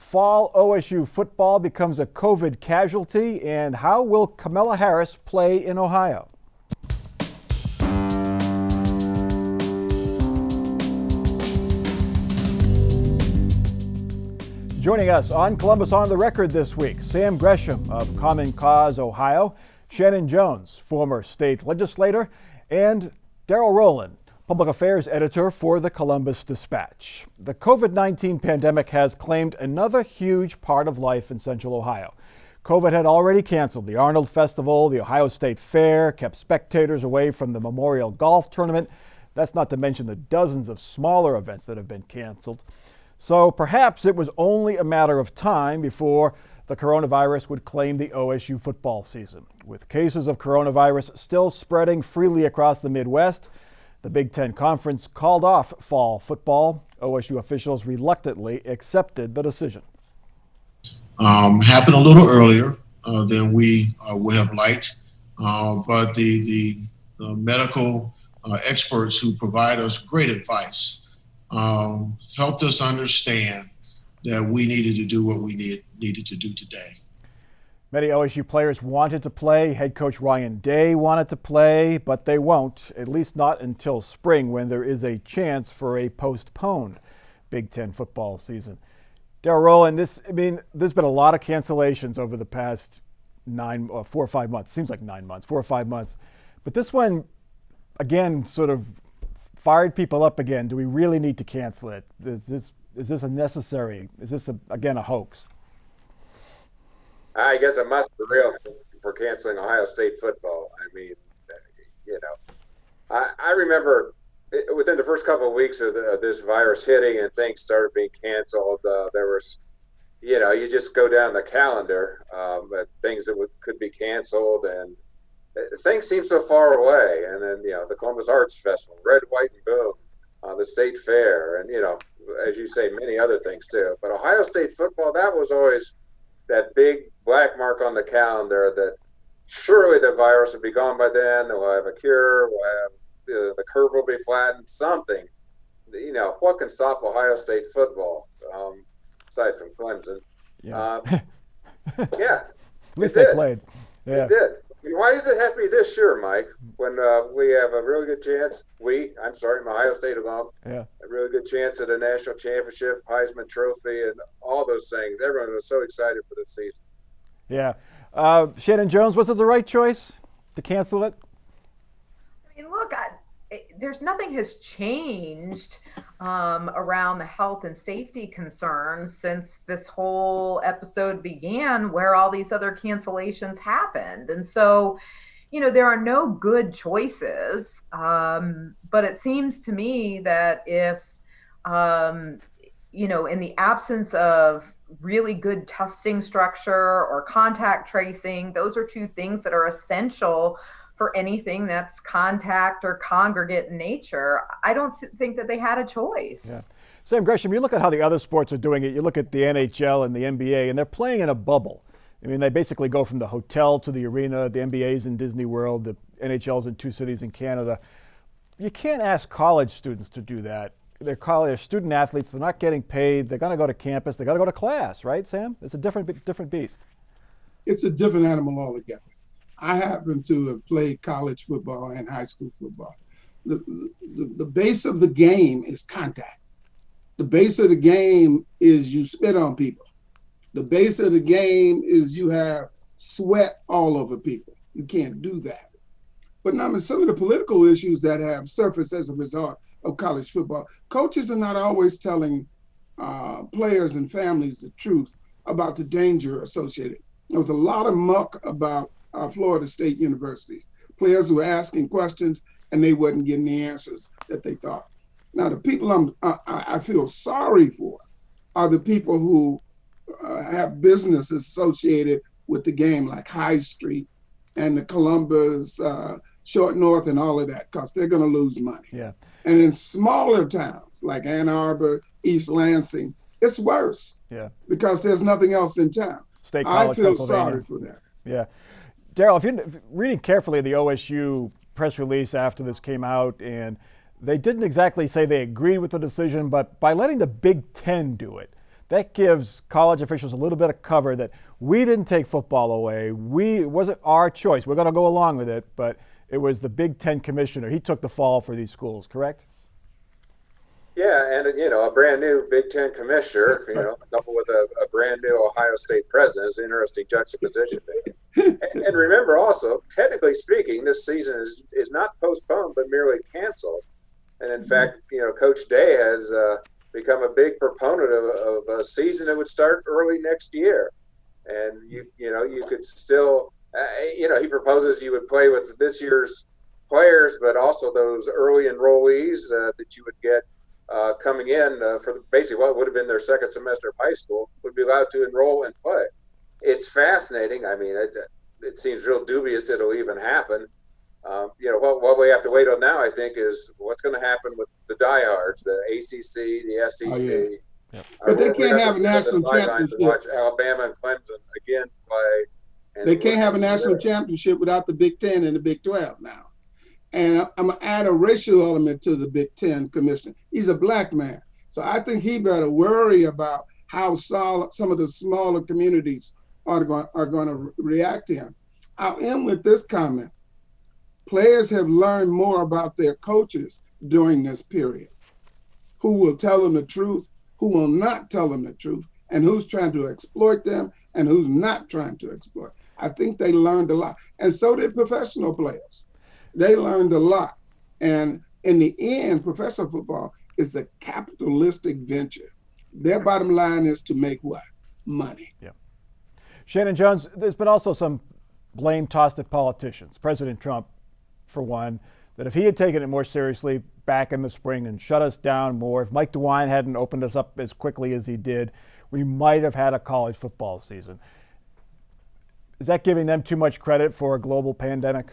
Fall OSU football becomes a COVID casualty, and how will Kamala Harris play in Ohio? Joining us on Columbus on the Record this week, Sam Gresham of Common Cause Ohio, Shannon Jones, former state legislator, and Darrell Rowland, public affairs editor for the Columbus Dispatch. The COVID-19 pandemic has claimed another huge part of life in Central Ohio. COVID had already canceled the Arnold Festival, the Ohio State Fair, kept spectators away from the Memorial Golf Tournament. That's not to mention the dozens of smaller events that have been canceled. So perhaps it was only a matter of time before the coronavirus would claim the OSU football season. With cases of coronavirus still spreading freely across the Midwest, the Big Ten Conference called off fall football. OSU officials reluctantly accepted the decision. Happened a little earlier than we would have liked, but the medical experts who provide us great advice helped us understand that we needed to do what we needed to do today. Many OSU players wanted to play. Head coach Ryan Day wanted to play, but they won't, at least not until spring when there is a chance for a postponed Big Ten football season. Darrell Rowland, there's been a lot of cancellations over the past 4 or 5 months. Seems like 9 months, 4 or 5 months. But this one, again, sort of fired people up again. Do we really need to cancel it? Is this a necessary? Is this, again, a hoax? I guess it must be real for canceling Ohio State football. I mean, I remember within the first couple of weeks of this virus hitting and things started being canceled, there was, you just go down the calendar, things that could be canceled, and things seem so far away. And then, the Columbus Arts Festival, Red, White, and Boom, the State Fair, and, as you say, many other things too. But Ohio State football, that was always that big black mark on the calendar that surely the virus will be gone by then. We'll have a cure. We'll have the curve will be flattened. Something. What can stop Ohio State football aside from Clemson? Yeah. Yeah. At least they played. Yeah. It did. I mean, why does it have to be this year, Mike, when we have a really good chance? I'm Ohio State alum. Yeah. A really good chance at a national championship, Heisman Trophy, and all those things. Everyone was so excited for this season. Yeah. Shannon Jones, was it the right choice to cancel it? I mean, look, there's nothing has changed around the health and safety concerns since this whole episode began, where all these other cancellations happened. And so, there are no good choices. But it seems to me that if, in the absence of really good testing structure or contact tracing, those are two things that are essential for anything that's contact or congregate in nature. I don't think that they had a choice. Yeah. Sam Gresham, you look at how the other sports are doing it. You look at the NHL and the NBA, and they're playing in a bubble. I mean, they basically go from the hotel to the arena. The NBA's in Disney World. The NHL's in 2 cities in Canada. You can't ask college students to do that. They're student athletes. They're not getting paid. They're going to go to campus. They got to go to class, right, Sam? It's a different beast. It's a different animal altogether. I happen to have played college football and high school football. The base of the game is contact. The base of the game is you spit on people. The base of the game is you have sweat all over people. You can't do that. But now some of the political issues that have surfaced as a result of college football, coaches are not always telling players and families the truth about the danger associated. There was a lot of muck about Florida State University. Players who were asking questions and they wasn't getting the answers that they thought. Now, the people I feel sorry for are the people who have businesses associated with the game, like High Street and the Columbus, Short North, and all of that, because they're going to lose money. Yeah. And in smaller towns like Ann Arbor, East Lansing, it's worse. Yeah. Because there's nothing else in town. State College, I feel Pennsylvania. sorry for that. Yeah. Darrell, if you're reading carefully the OSU press release after this came out, and they didn't exactly say they agreed with the decision, but by letting the Big Ten do it, that gives college officials a little bit of cover that we didn't take football away. It wasn't our choice. We're going to go along with it, but it was the Big Ten commissioner. He took the fall for these schools, correct? Yeah, and a brand new Big Ten commissioner, coupled with a brand new Ohio State president is an interesting juxtaposition. And remember also, technically speaking, this season is not postponed but merely canceled. And in fact, Coach Day has become a big proponent of a season that would start early next year. And you could still, he proposes you would play with this year's players, but also those early enrollees that you would get coming in for basically what would have been their second semester of high school would be allowed to enroll and play. It's fascinating. I mean, it seems real dubious it'll even happen. What we have to wait on now, I think, is what's going to happen with the diehards, the ACC, the SEC. Oh, yeah. Yep. But they can't have a national championship. Watch Alabama and Clemson again play. They can't have a national championship without the Big Ten and the Big 12 now. And I'm going to add a racial element to the Big Ten commissioner. He's a black man. So I think he better worry about how some of the smaller communities are going to react to him. I'll end with this comment. Players have learned more about their coaches during this period. Who will tell them the truth, who will not tell them the truth, and who's trying to exploit them and who's not trying to exploit. I think they learned a lot. And so did professional players. They learned a lot. And in the end, professional football is a capitalistic venture. Their bottom line is to make what? Money. Yeah. Shannon Jones, there's been also some blame tossed at politicians. President Trump, for one, that if he had taken it more seriously back in the spring and shut us down more, if Mike DeWine hadn't opened us up as quickly as he did, we might have had a college football season. Is that giving them too much credit for a global pandemic?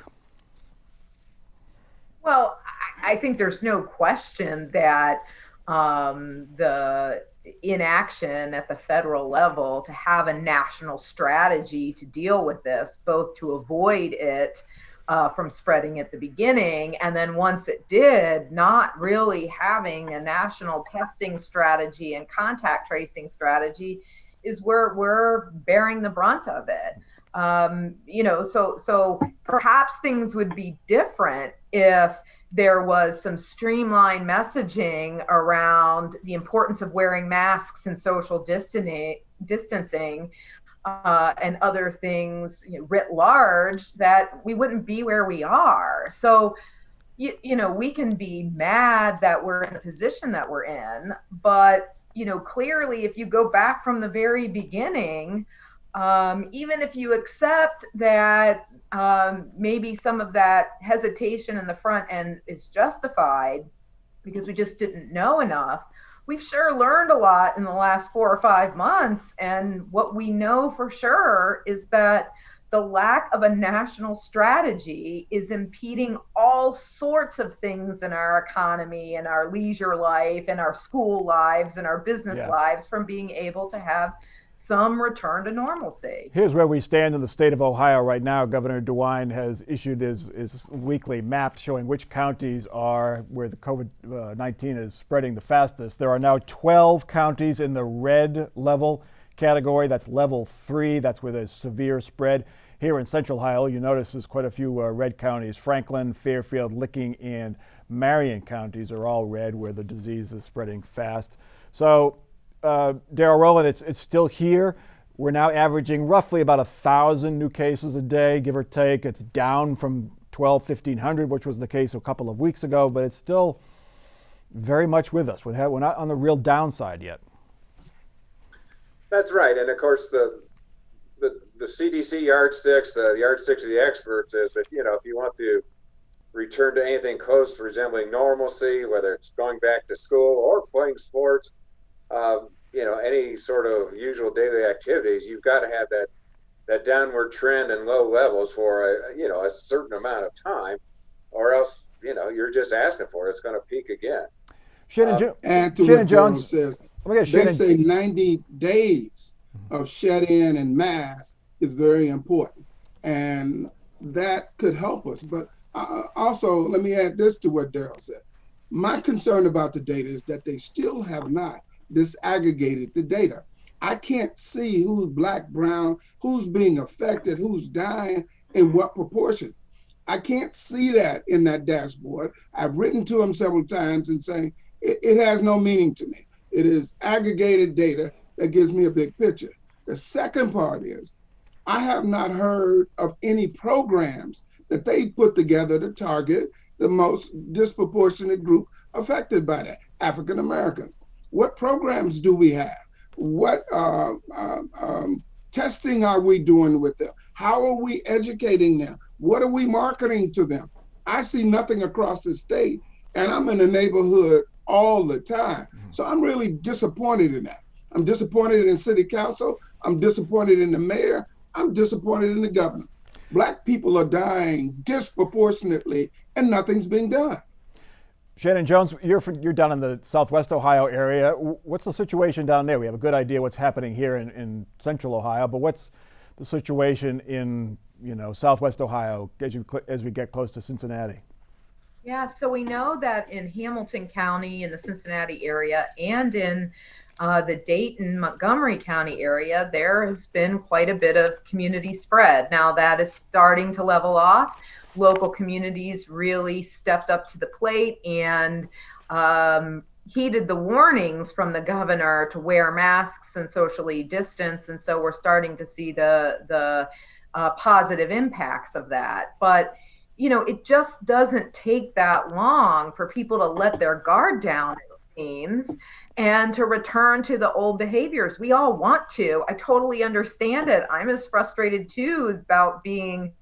Well, I think there's no question that the inaction at the federal level to have a national strategy to deal with this, both to avoid it from spreading at the beginning, and then once it did, not really having a national testing strategy and contact tracing strategy, is where we're bearing the brunt of it. So perhaps things would be different if there was some streamlined messaging around the importance of wearing masks and social distancing and other things writ large, that we wouldn't be where we are. So, we can be mad that we're in the position that we're in, but, clearly if you go back from the very beginning, even if you accept that maybe some of that hesitation in the front end is justified because we just didn't know enough, we've sure learned a lot in the last 4 or 5 months. And what we know for sure is that the lack of a national strategy is impeding all sorts of things in our economy and our leisure life and our school lives and our business lives from being able to have some return to normalcy. Here's where we stand in the state of Ohio right now. Governor DeWine has issued his weekly map showing which counties are where the COVID-19 is spreading the fastest. There are now 12 counties in the red level category. That's level 3. That's where there's severe spread. Here in Central Ohio, you notice there's quite a few red counties. Franklin, Fairfield, Licking, and Marion counties are all red where the disease is spreading fast. So Darrell Rowland, it's still here. We're now averaging roughly about 1,000 new cases a day, give or take. It's down from 1,500, which was the case a couple of weeks ago, but it's still very much with us. We're not on the real downside yet. That's right. And of course, the CDC yardsticks, the yardsticks of the experts is that, if you want to return to anything close to resembling normalcy, whether it's going back to school or playing sports, any sort of usual daily activities, you've got to have that downward trend and low levels for a certain amount of time, or else you're just asking for it. It's going to peak again. And to what Jones says, they say 90 days of shut-in and mask is very important, and that could help us. But also, let me add this to what Darrell said. My concern about the data is that they still have not disaggregated the data. I can't see who's black, brown, who's being affected, who's dying, in what proportion. I can't see that in that dashboard. I've written to them several times and saying it has no meaning to me. It is aggregated data that gives me a big picture. The second part is I have not heard of any programs that they put together to target the most disproportionate group affected by that, African Americans. What programs do we have? What testing are we doing with them? How are we educating them? What are we marketing to them? I see nothing across the state, and I'm in the neighborhood all the time. So I'm really disappointed in that. I'm disappointed in city council. I'm disappointed in the mayor. I'm disappointed in the governor. Black people are dying disproportionately, and nothing's being done. Shannon Jones, you're down in the Southwest Ohio area. What's the situation down there? We have a good idea what's happening here in Central Ohio, but what's the situation in Southwest Ohio as we get close to Cincinnati? Yeah, so we know that in Hamilton County, in the Cincinnati area, and in the Dayton, Montgomery County area, there has been quite a bit of community spread. Now that is starting to level off. Local communities really stepped up to the plate and heeded the warnings from the governor to wear masks and socially distance. And so we're starting to see the positive impacts of that. But it just doesn't take that long for people to let their guard down, it seems, and to return to the old behaviors. We all want to. I totally understand it. I'm as frustrated too about being,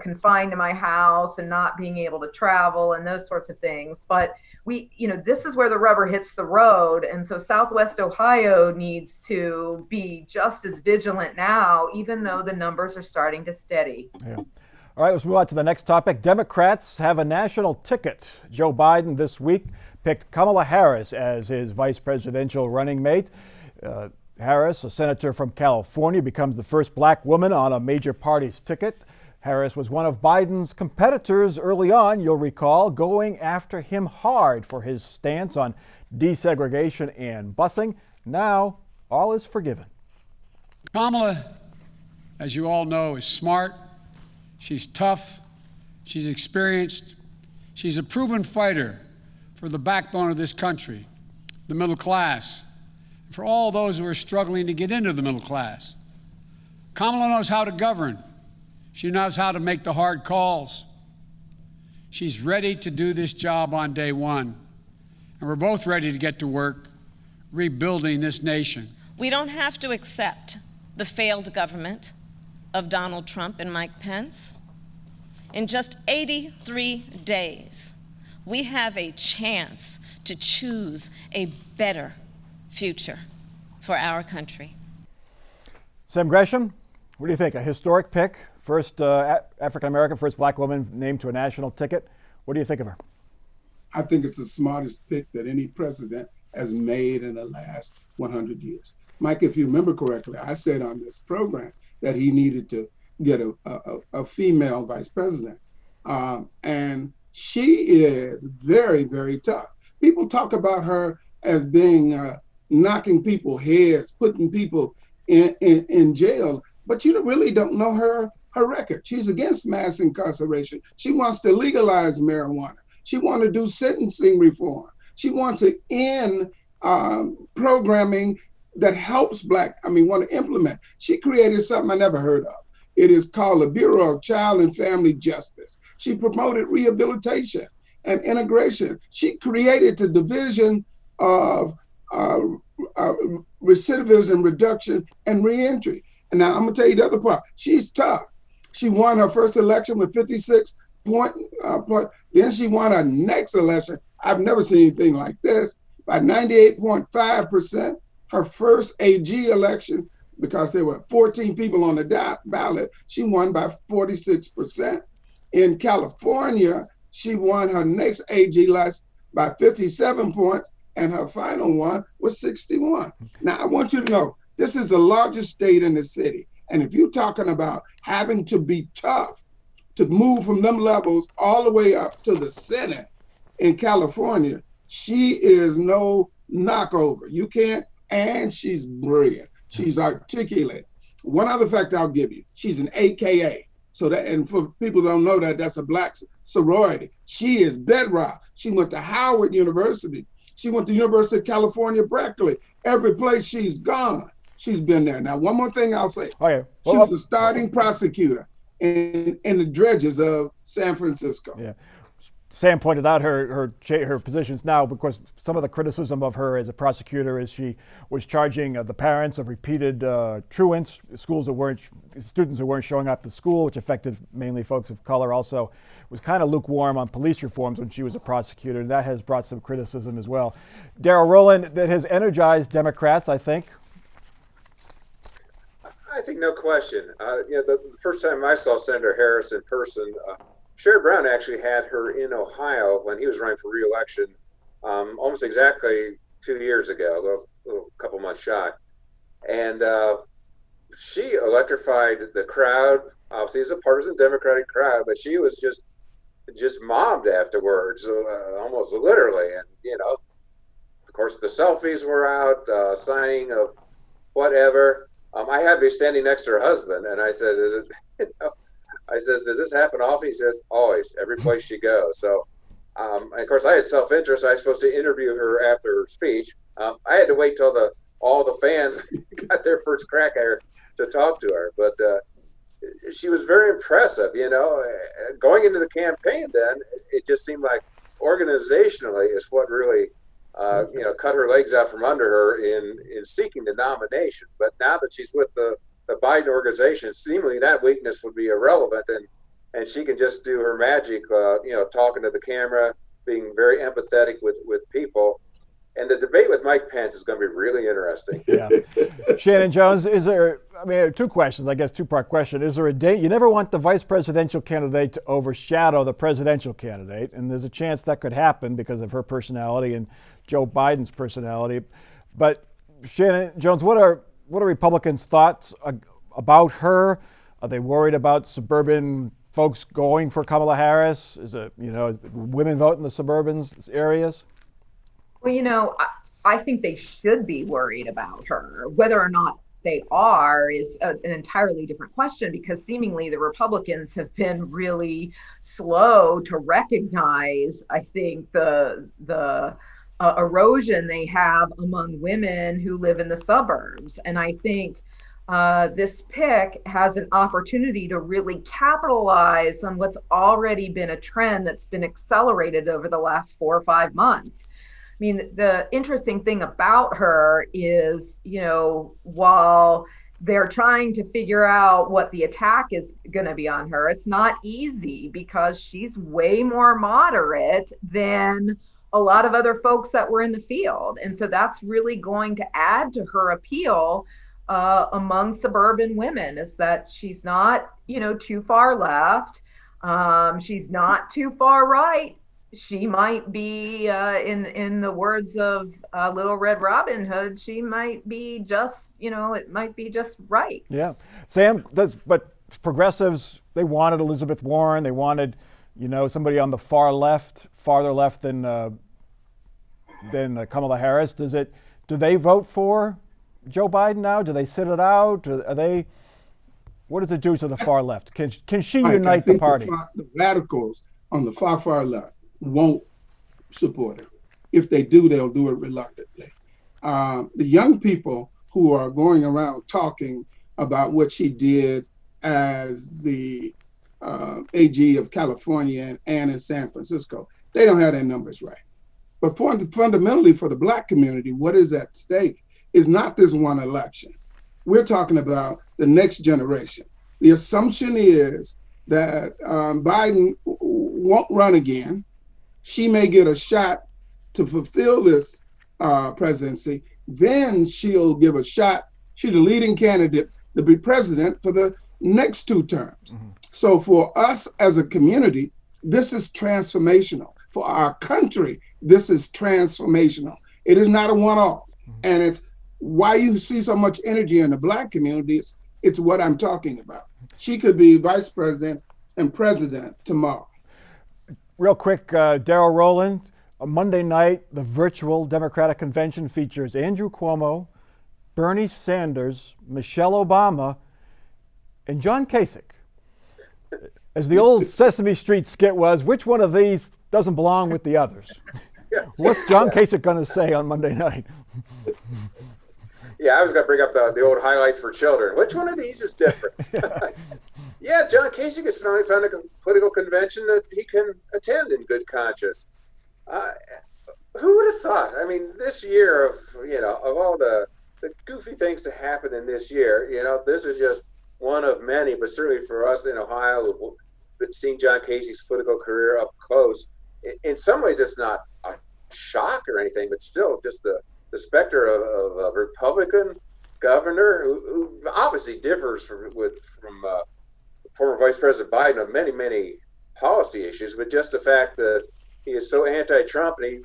confined to my house and not being able to travel and those sorts of things. But this is where the rubber hits the road. And so Southwest Ohio needs to be just as vigilant now, even though the numbers are starting to steady. Yeah. All right, let's move on to the next topic. Democrats have a national ticket. Joe Biden this week picked Kamala Harris as his vice presidential running mate. Harris, a senator from California, becomes the first black woman on a major party's ticket. Harris was one of Biden's competitors early on, you'll recall, going after him hard for his stance on desegregation and busing. Now, all is forgiven. Kamala, as you all know, is smart. She's tough. She's experienced. She's a proven fighter for the backbone of this country, the middle class, for all those who are struggling to get into the middle class. Kamala knows how to govern. She knows how to make the hard calls. She's ready to do this job on day one. And we're both ready to get to work rebuilding this nation. We don't have to accept the failed government of Donald Trump and Mike Pence. In just 83 days, we have a chance to choose a better future for our country. Sam Gresham, what do you think? A historic pick? First African-American, first black woman named to a national ticket. What do you think of her? I think it's the smartest pick that any president has made in the last 100 years. Mike, if you remember correctly, I said on this program that he needed to get a female vice president. And she is very, very tough. People talk about her as being knocking people's heads, putting people in jail, but you really don't know her record. She's against mass incarceration. She wants to legalize marijuana. She wants to do sentencing reform. She wants to end programming that helps want to implement. She created something I never heard of. It is called the Bureau of Child and Family Justice. She promoted rehabilitation and integration. She created the Division of Recidivism Reduction and Reentry. And now I'm gonna tell you the other part. She's tough. She won her first election with 56 point. Then she won her next election. I've never seen anything like this, by 98.5%. Her first AG election, because there were 14 people on the ballot, she won by 46%. In California, she won her next AG election by 57 points, and her final one was 61. Now, I want you to know, this is the largest state in the city. And if you're talking about having to be tough to move from them levels all the way up to the Senate in California, she is no knock over. You can't, and she's brilliant. She's articulate. One other fact I'll give you, she's an AKA. So that, and for people who don't know that, that's a black sorority. She is bedrock. She went to Howard University. She went to University of California, Berkeley. Every place she's gone, she's been there. Now, one more thing I'll say. Okay. She was the starting prosecutor in the dredges of San Francisco. Yeah. Sam pointed out her positions now because some of the criticism of her as a prosecutor is she was charging the parents of repeated truants, students who weren't showing up to school, which affected mainly folks of color. Also, was kind of lukewarm on police reforms when she was a prosecutor, and that has brought some criticism as well. Darrell Rowland, that has energized Democrats, I think. I think no question. The first time I saw Senator Harris in person, Sherrod Brown actually had her in Ohio when he was running for re-election almost exactly 2 years ago, a couple months shy. And she electrified the crowd. Obviously, it's a partisan Democratic crowd, but she was just mobbed afterwards, almost literally. And, of course, the selfies were out, signing of whatever. I had to be standing next to her husband, and I said, I says, does this happen often? He says, always, every place she goes. So, and of course, I had self-interest. I was supposed to interview her after her speech. I had to wait till all the fans got their first crack at her to talk to her. But she was very impressive, Going into the campaign then, it just seemed like organizationally is what really, cut her legs out from under her in seeking the nomination. But now that she's with the Biden organization, seemingly that weakness would be irrelevant, and she can just do her magic, talking to the camera, being very empathetic with people. And the debate with Mike Pence is going to be really interesting. Yeah. Shannon Jones, two questions, I guess, two-part question. Is there a date? You never want the vice presidential candidate to overshadow the presidential candidate, and there's a chance that could happen because of her personality and Joe Biden's personality. But Shannon Jones, what are Republicans' thoughts about her? Are they worried about suburban folks going for Kamala Harris? Is women vote in the suburban areas? Well, I think they should be worried about her. Whether or not they are is an entirely different question, because seemingly the Republicans have been really slow to recognize, I think, the erosion they have among women who live in the suburbs. And I think this pick has an opportunity to really capitalize on what's already been a trend that's been accelerated over the last 4 or 5 months. I mean, the interesting thing about her is, while they're trying to figure out what the attack is going to be on her, it's not easy because she's way more moderate than a lot of other folks that were in the field. And so that's really going to add to her appeal among suburban women, is that she's not, too far left. She's not too far right. She might be, in the words of Little Red Robin Hood, she might be just, it might be just right. Yeah. Sam, but progressives, they wanted Elizabeth Warren. They wanted, somebody on the farther left than Kamala Harris. Do they vote for Joe Biden now? Do they sit it out? What does it do to the far left? Can she unite the party? The radicals on the far left won't support her. If they do, they'll do it reluctantly. The young people who are going around talking about what she did as the AG of California and in San Francisco, they don't have their numbers right. But fundamentally for the Black community, what is at stake is not this one election. We're talking about the next generation. The assumption is that Biden won't run again. She may get a shot to fulfill this presidency. Then she'll give a shot. She's the leading candidate to be president for the next 2 terms. Mm-hmm. So for us as a community, this is transformational. For our country, this is transformational. It is not a one-off. Mm-hmm. And it's why you see so much energy in the Black community. It's what I'm talking about. She could be vice president and president tomorrow. Real quick, Darrell Rowland, On Monday night, the virtual Democratic convention features Andrew Cuomo, Bernie Sanders, Michelle Obama, and John Kasich. As the old Sesame Street skit was, which one of these doesn't belong with the others? What's John Kasich going to say on Monday night? Yeah, I was going to bring up the old highlights for children. Which one of these is different? Yeah, John Kasich has finally found a political convention that he can attend in good conscience. Who would have thought? I mean, this year of all the goofy things to happen in this year, this is just one of many, but certainly for us in Ohio, seeing John Kasich's political career up close, in some ways it's not a shock or anything, but still just the specter of a Republican governor who obviously differs from former Vice President Biden on many, many policy issues, but just the fact that he is so anti-Trump, and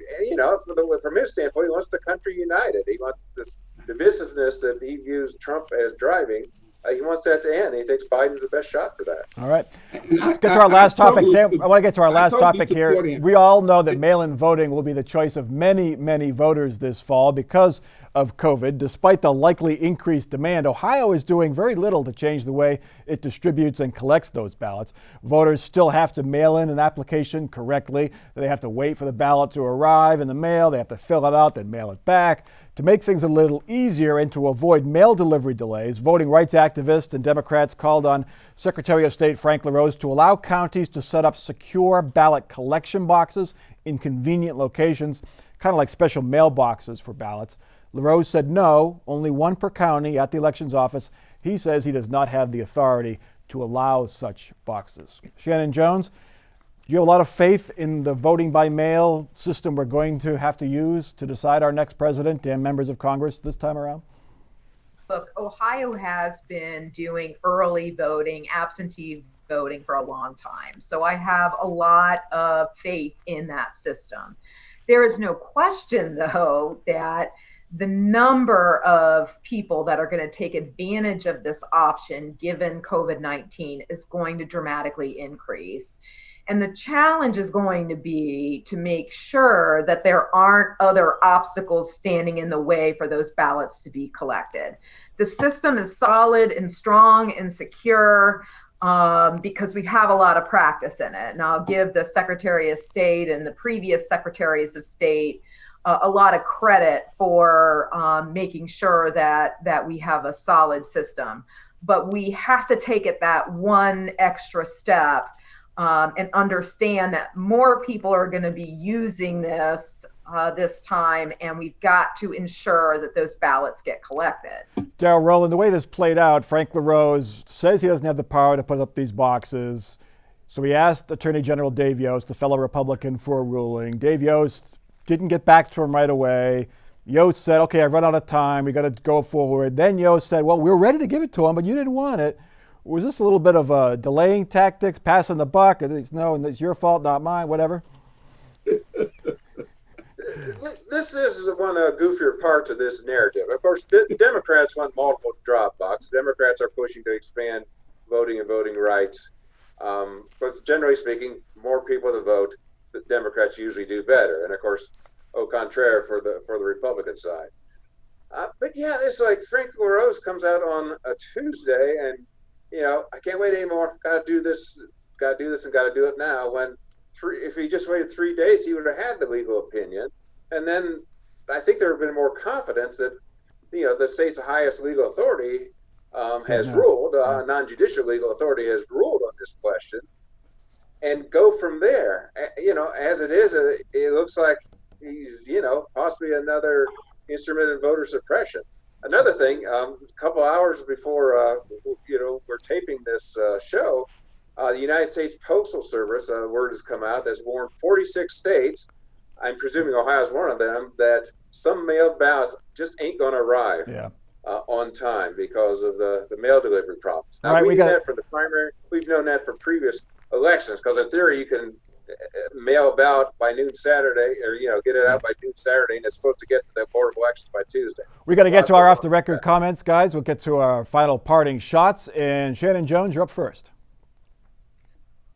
from his standpoint, he wants the country united. He wants this divisiveness that he views Trump as driving. He wants that to end. He thinks Biden's the best shot for that. All right. Let's get to our last topic. Sam, I want to get to our last topic here. We all know that mail-in voting will be the choice of many, many voters this fall because of COVID. Despite the likely increased demand, Ohio is doing very little to change the way it distributes and collects those ballots. Voters still have to mail in an application correctly. They have to wait for the ballot to arrive in the mail. They have to fill it out, then mail it back. To make things a little easier and to avoid mail delivery delays, voting rights activists and Democrats called on Secretary of State Frank LaRose to allow counties to set up secure ballot collection boxes in convenient locations, kind of like special mailboxes for ballots. LaRose said no, only one per county at the elections office. He says he does not have the authority to allow such boxes. Shannon Jones, do you have a lot of faith in the voting by mail system we're going to have to use to decide our next president and members of Congress this time around? Look, Ohio has been doing early voting, absentee voting for a long time. So I have a lot of faith in that system. There is no question, though, that the number of people that are going to take advantage of this option, given COVID-19, is going to dramatically increase. And the challenge is going to be to make sure that there aren't other obstacles standing in the way for those ballots to be collected. The system is solid and strong and secure because we have a lot of practice in it. And I'll give the Secretary of State and the previous Secretaries of State a lot of credit for making sure that we have a solid system. But we have to take it that one extra step and understand that more people are going to be using this this time, and we've got to ensure that those ballots get collected. Darrell Rowland, the way this played out, Frank LaRose says he doesn't have the power to put up these boxes. So he asked Attorney General Dave Yost, the fellow Republican, for a ruling. Dave Yost didn't get back to him right away. Yost said, okay, I've run out of time. We got to go forward. Then Yost said, well, we were ready to give it to him, but you didn't want it. Was this a little bit of a delaying tactics, passing the buck? No, it's your fault, not mine, whatever? This is one of the goofier parts of this narrative. Of course, Democrats want multiple drop boxes. Democrats are pushing to expand voting and voting rights. But generally speaking, more people to vote, the Democrats usually do better. And of course, au contraire for the Republican side. But yeah, it's like Frank LaRose comes out on a Tuesday and, I can't wait anymore. Got to do this, and got to do it now. When if he just waited 3 days, he would have had the legal opinion. And then I think there would have been more confidence that, the state's highest legal authority has ruled, non-judicial legal authority has ruled on this question, and go from there. As it is, it looks like he's, possibly another instrument in voter suppression. Another thing, a couple hours before, we're taping this show, the United States Postal Service, word has come out that's warned 46 states, I'm presuming Ohio's one of them, that some mail ballots just ain't going to arrive on time because of the mail delivery problems. Now, we knew that for the primary. We've known that for previous elections because in theory you can mail a ballot by noon Saturday or, get it out by noon Saturday and it's supposed to get to the Board of Elections by Tuesday. We got to get to our off-the-record comments, guys. We'll get to our final parting shots. And Shannon Jones, you're up first.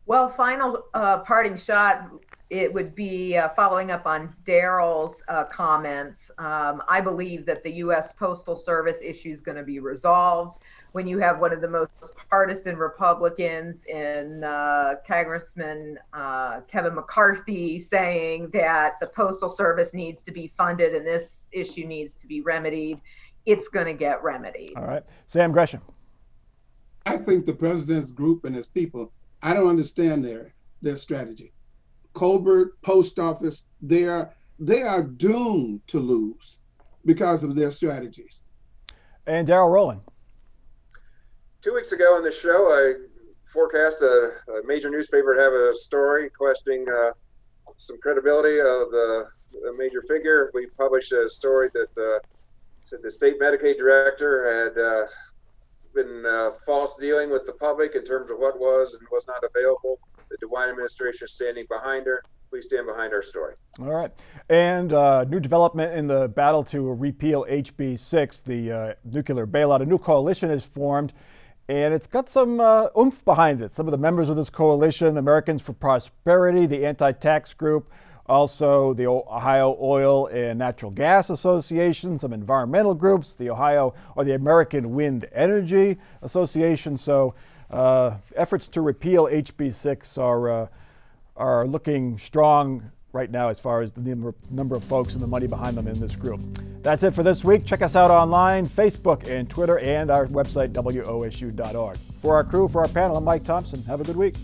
Well, final parting shot. it would be following up on Daryl's comments. I believe that the U.S. Postal Service issue is going to be resolved when you have one of the most partisan Republicans in Congressman Kevin McCarthy saying that the Postal Service needs to be funded and this issue needs to be remedied. It's going to get remedied. All right. Sam Gresham. I think the president's group and his people, I don't understand their strategy. Colbert, Post Office, they are doomed to lose because of their strategies. And Darrell Rowland. 2 weeks ago on the show, I forecast a major newspaper to have a story questioning some credibility of a major figure. We published a story that said the state Medicaid director had been false dealing with the public in terms of what was and was not available. The DeWine administration is standing behind her. Please stand behind our story. All right. And new development in the battle to repeal HB 6, the nuclear bailout. A new coalition is formed, and it's got some oomph behind it. Some of the members of this coalition, Americans for Prosperity, the anti-tax group, also the Ohio Oil and Natural Gas Association, some environmental groups, the American Wind Energy Association. So efforts to repeal HB 6 are looking strong right now as far as the number of folks and the money behind them in this group. That's it for this week. Check us out online, Facebook and Twitter, and our website, WOSU.org. For our crew, for our panel, I'm Mike Thompson. Have a good week.